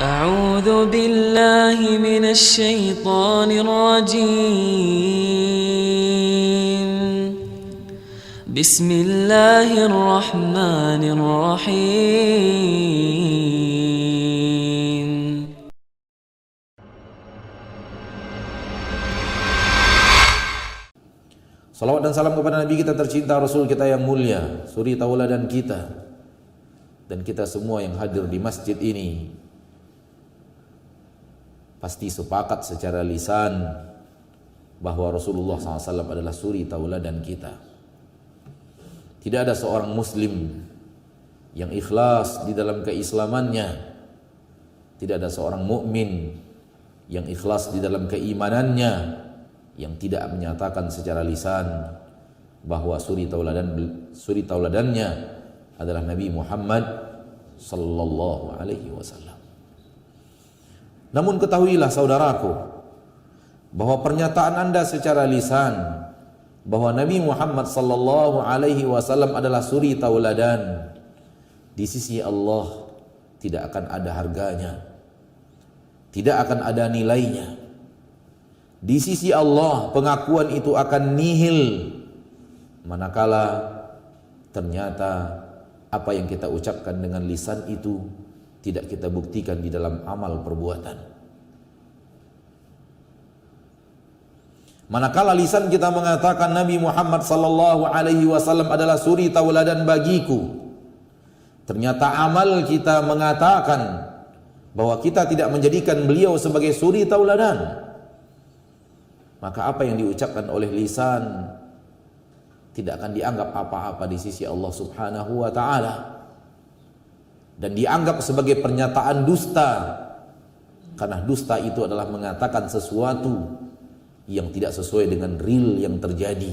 أعوذ بالله من الشيطان الرجيم بسم الله الرحمن الرحيم Salawat dan salam kepada Nabi kita tercinta, Rasul kita yang mulia, suri tauladan kita, dan kita semua yang hadir di masjid ini pasti sepakat secara lisan bahwa Rasulullah SAW adalah suri tauladan kita. Tidak ada seorang muslim yang ikhlas di dalam keislamannya, tidak ada seorang mukmin yang ikhlas di dalam keimanannya yang tidak menyatakan secara lisan bahwa suri tauladannya adalah Nabi Muhammad sallallahu alaihi wasallam. Namun ketahuilah saudaraku bahwa pernyataan Anda secara lisan bahwa Nabi Muhammad sallallahu alaihi wasallam adalah suri tauladan di sisi Allah tidak akan ada harganya, tidak akan ada nilainya. Di sisi Allah pengakuan itu akan nihil manakala ternyata apa yang kita ucapkan dengan lisan itu tidak kita buktikan di dalam amal perbuatan. Manakala lisan kita mengatakan Nabi Muhammad sallallahu alaihi wasallam adalah suri tauladan bagiku, ternyata amal kita mengatakan bahwa kita tidak menjadikan beliau sebagai suri tauladan, maka apa yang diucapkan oleh lisan tidak akan dianggap apa-apa di sisi Allah Subhanahu wa taala dan dianggap sebagai pernyataan dusta, karena dusta itu adalah mengatakan sesuatu yang tidak sesuai dengan real yang terjadi.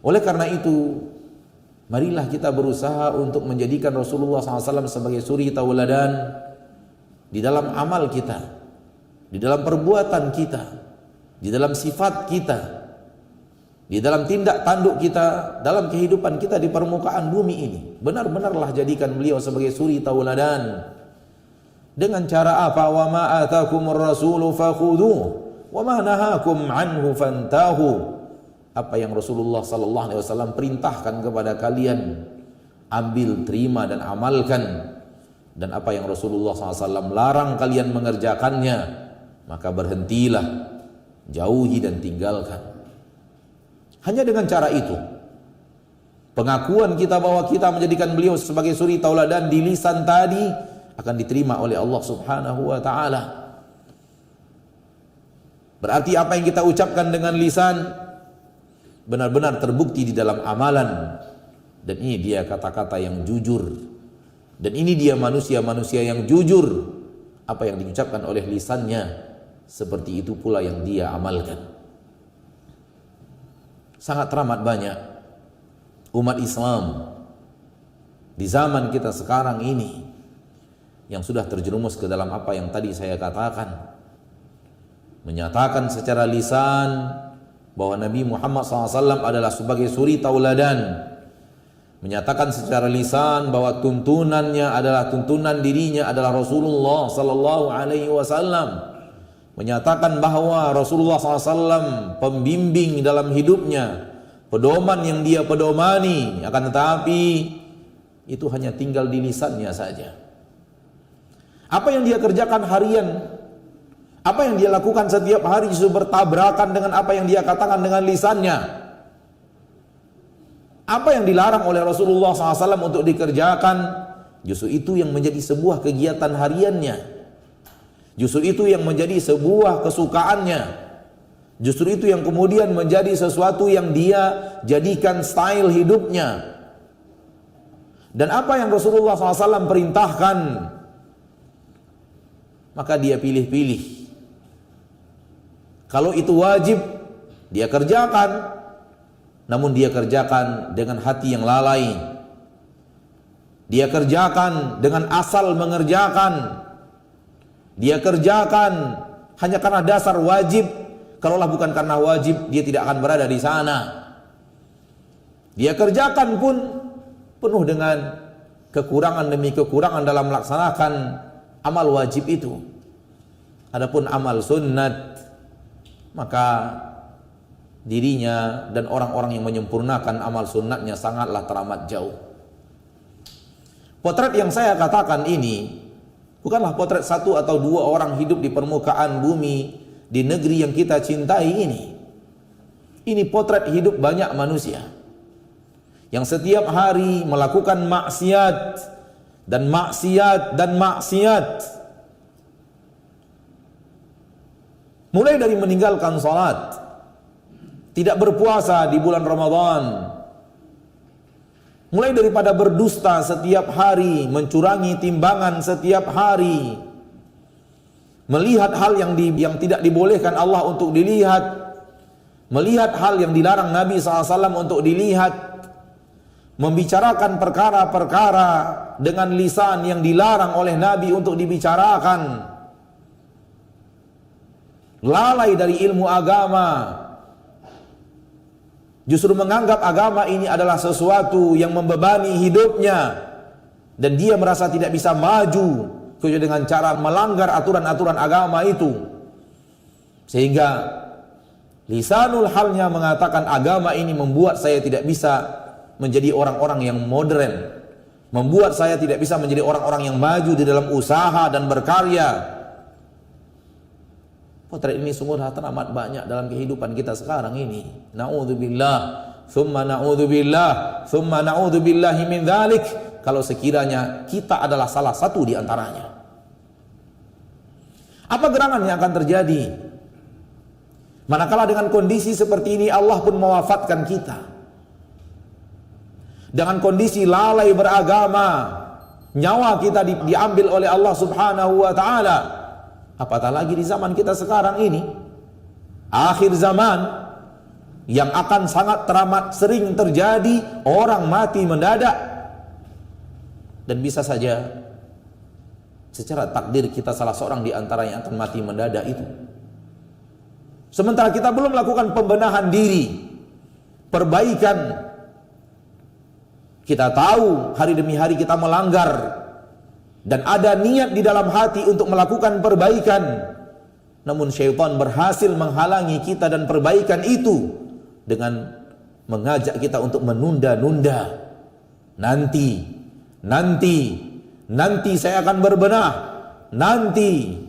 Oleh karena itu, marilah kita berusaha untuk menjadikan Rasulullah SAW sebagai suri tauladan di dalam amal kita, di dalam perbuatan kita, di dalam sifat kita, di dalam tindak tanduk kita, dalam kehidupan kita di permukaan bumi ini. Benar-benarlah jadikan beliau sebagai suri tauladan. Dengan cara apa? Wa ma atakumur rasulu fakhudhuhu wa ma nahakum anhu fantahu. Apa yang Rasulullah sallallahu alaihi wasallam perintahkan kepada kalian, ambil, terima dan amalkan. Dan apa yang Rasulullah SAW larang kalian mengerjakannya, maka berhentilah, jauhi dan tinggalkan. Hanya dengan cara itu, pengakuan kita bahwa kita menjadikan beliau sebagai suri tauladan di lisan tadi akan diterima oleh Allah Subhanahu wa taala. Berarti apa yang kita ucapkan dengan lisan benar-benar terbukti di dalam amalan, dan ini dia kata-kata yang jujur, dan ini dia manusia-manusia yang jujur. Apa yang diucapkan oleh lisannya seperti itu pula yang dia amalkan. Sangat teramat banyak umat Islam di zaman kita sekarang ini yang sudah terjerumus ke dalam apa yang tadi saya katakan, menyatakan secara lisan bahwa Nabi Muhammad SAW adalah sebagai suri tauladan, menyatakan secara lisan bahwa tuntunannya adalah tuntunan dirinya adalah Rasulullah sallallahu alaihi wasallam, menyatakan bahwa Rasulullah SAW pembimbing dalam hidupnya, pedoman yang dia pedomani, akan tetapi itu hanya tinggal di lisannya saja. Apa yang dia kerjakan harian, apa yang dia lakukan setiap hari justru bertabrakan dengan apa yang dia katakan dengan lisannya. Apa yang dilarang oleh Rasulullah SAW untuk dikerjakan, justru itu yang menjadi sebuah kegiatan hariannya. Justru itu yang menjadi sebuah kesukaannya. Justru itu yang kemudian menjadi sesuatu yang dia jadikan style hidupnya. Dan apa yang Rasulullah SAW perintahkan, maka dia pilih-pilih. Kalau itu wajib, dia kerjakan. Namun dia kerjakan dengan hati yang lalai. Dia kerjakan dengan asal mengerjakan. Dia kerjakan hanya karena dasar wajib. Kalaulah bukan karena wajib, dia tidak akan berada di sana. Dia kerjakan pun penuh dengan kekurangan demi kekurangan dalam melaksanakan amal wajib itu. Adapun amal sunnat, maka dirinya dan orang-orang yang menyempurnakan amal sunnatnya sangatlah teramat jauh. Potret yang saya katakan ini bukanlah potret satu atau dua orang hidup di permukaan bumi di negeri yang kita cintai ini. Ini potret hidup banyak manusia yang setiap hari melakukan maksiat dan maksiat dan maksiat. Mulai dari meninggalkan salat, tidak berpuasa di bulan Ramadan, mulai daripada berdusta setiap hari, mencurangi timbangan setiap hari, melihat hal yang tidak dibolehkan Allah untuk dilihat, melihat hal yang dilarang Nabi SAW untuk dilihat, membicarakan perkara-perkara dengan lisan yang dilarang oleh Nabi untuk dibicarakan, lalai dari ilmu agama, justru menganggap agama ini adalah sesuatu yang membebani hidupnya dan dia merasa tidak bisa maju kecuali dengan cara melanggar aturan-aturan agama itu, sehingga lisanul halnya mengatakan agama ini membuat saya tidak bisa menjadi orang-orang yang modern, membuat saya tidak bisa menjadi orang-orang yang maju di dalam usaha dan berkarya. Potret ini sungguh teramat banyak dalam kehidupan kita sekarang ini. Na'udzubillah, thumma na'udzubillah, thumma na'udzubillahi min dzalik. Kalau sekiranya kita adalah salah satu di antaranya. Apa gerangan yang akan terjadi? Manakala dengan kondisi seperti ini Allah pun mewafatkan kita. Dengan kondisi lalai beragama, nyawa kita diambil oleh Allah Subhanahu wa taala. Apatah lagi di zaman kita sekarang ini, akhir zaman, yang akan sangat teramat sering terjadi, orang mati mendadak. Dan bisa saja secara takdir kita salah seorang di antara yang akan mati mendadak itu. Sementara kita belum melakukan pembenahan diri, perbaikan. Kita tahu hari demi hari kita melanggar dan ada niat di dalam hati untuk melakukan perbaikan, namun syaitan berhasil menghalangi kita dan perbaikan itu dengan mengajak kita untuk menunda-nunda. Nanti saya akan berbenah, nanti.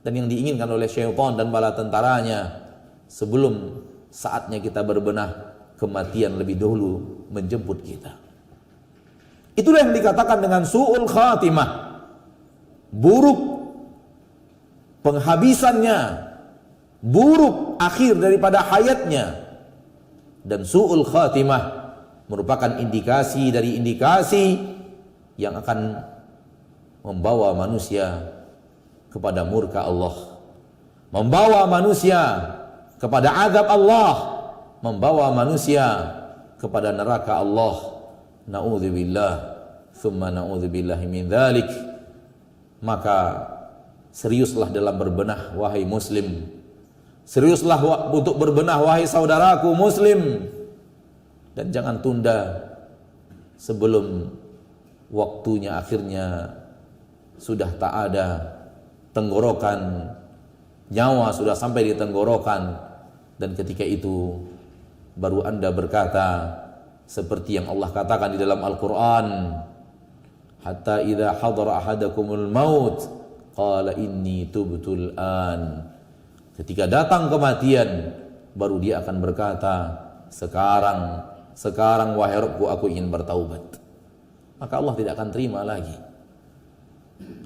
Dan yang diinginkan oleh syaitan dan bala tentaranya, sebelum saatnya kita berbenah, kematian lebih dahulu menjemput kita. Itulah yang dikatakan dengan su'ul khatimah, buruk penghabisannya, buruk akhir daripada hayatnya. Dan su'ul khatimah merupakan indikasi dari indikasi yang akan membawa manusia kepada murka Allah, membawa manusia kepada azab Allah, membawa manusia kepada neraka Allah. Na'udzubillah, thumma na'udzubillahi min dzalik. Maka seriuslah dalam berbenah wahai muslim. Seriuslah untuk berbenah wahai saudaraku muslim. Dan jangan tunda sebelum waktunya akhirnya sudah tak ada tenggorokan, nyawa sudah sampai di tenggorokan, dan ketika itu baru Anda berkata seperti yang Allah katakan di dalam Al-Qur'an, hatta idza hadara ahadakumul maut qala inni tubtul an. Ketika datang kematian baru dia akan berkata, sekarang wahai Rabbku, aku ingin bertaubat. Maka Allah tidak akan terima lagi.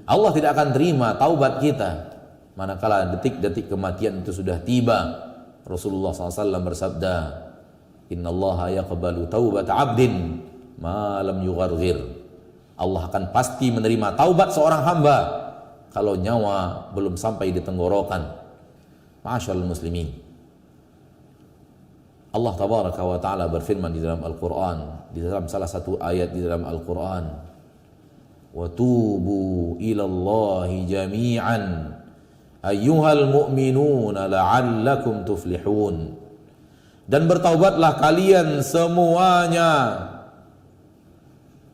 Allah tidak akan terima taubat kita manakala detik-detik kematian itu sudah tiba. Rasulullah SAW bersabda, innallaha yaqbalu taubat abdin ma lam yugharghir. Allah akan pasti menerima taubat seorang hamba kalau nyawa belum sampai di tenggorokan. Ma'asyiral muslimin, Allah tabaraka wa ta'ala berfirman di dalam Al-Quran, di dalam salah satu ayat di dalam Al-Quran, wa tubu ilallahi jami'an ayyuhal mu'minuna la'allakum tuflihun. Dan bertaubatlah kalian semuanya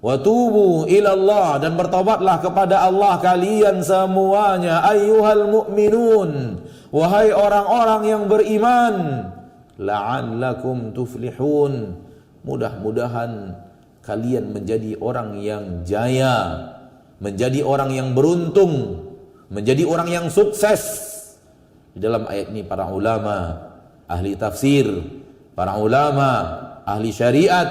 Wa tubu ilallah, dan bertobatlah kepada Allah kalian semuanya, ayyuhal mu'minun, wahai orang-orang yang beriman, la'allakum tuflihun, mudah-mudahan kalian menjadi orang yang jaya, menjadi orang yang beruntung, menjadi orang yang sukses. Di dalam ayat ini para ulama ahli tafsir, para ulama ahli syariat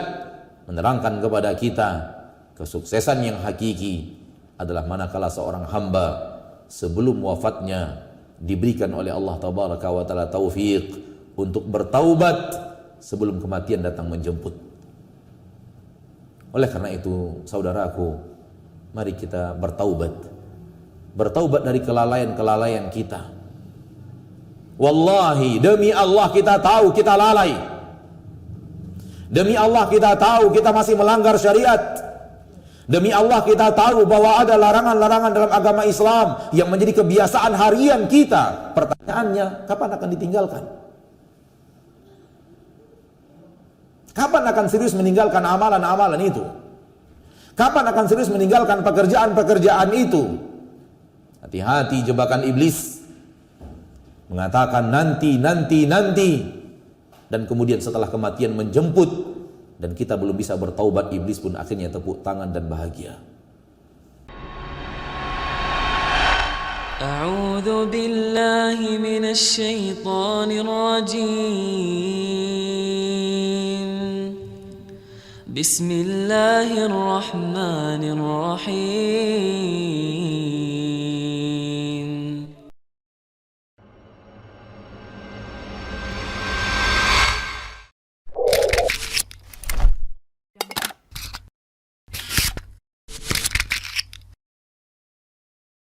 menerangkan kepada kita kesuksesan yang hakiki adalah manakala seorang hamba sebelum wafatnya diberikan oleh Allah tabaraka wa taala taufik untuk bertaubat sebelum kematian datang menjemput. Oleh karena itu, saudaraku, mari kita bertaubat. Bertaubat dari kelalaian-kelalaian kita. Wallahi, demi Allah kita tahu kita lalai. Demi Allah kita tahu kita masih melanggar syariat. Demi Allah kita tahu bahwa ada larangan-larangan dalam agama Islam yang menjadi kebiasaan harian kita. Pertanyaannya, kapan akan ditinggalkan? Kapan akan serius meninggalkan amalan-amalan itu? Kapan akan serius meninggalkan pekerjaan-pekerjaan itu? Hati-hati jebakan iblis. Mengatakan nanti. Dan kemudian setelah kematian menjemput dan kita belum bisa bertaubat, iblis pun akhirnya tepuk tangan dan bahagia. A'udzu billahi minasy syaithanir rajim. Bismillahirrahmanirrahim.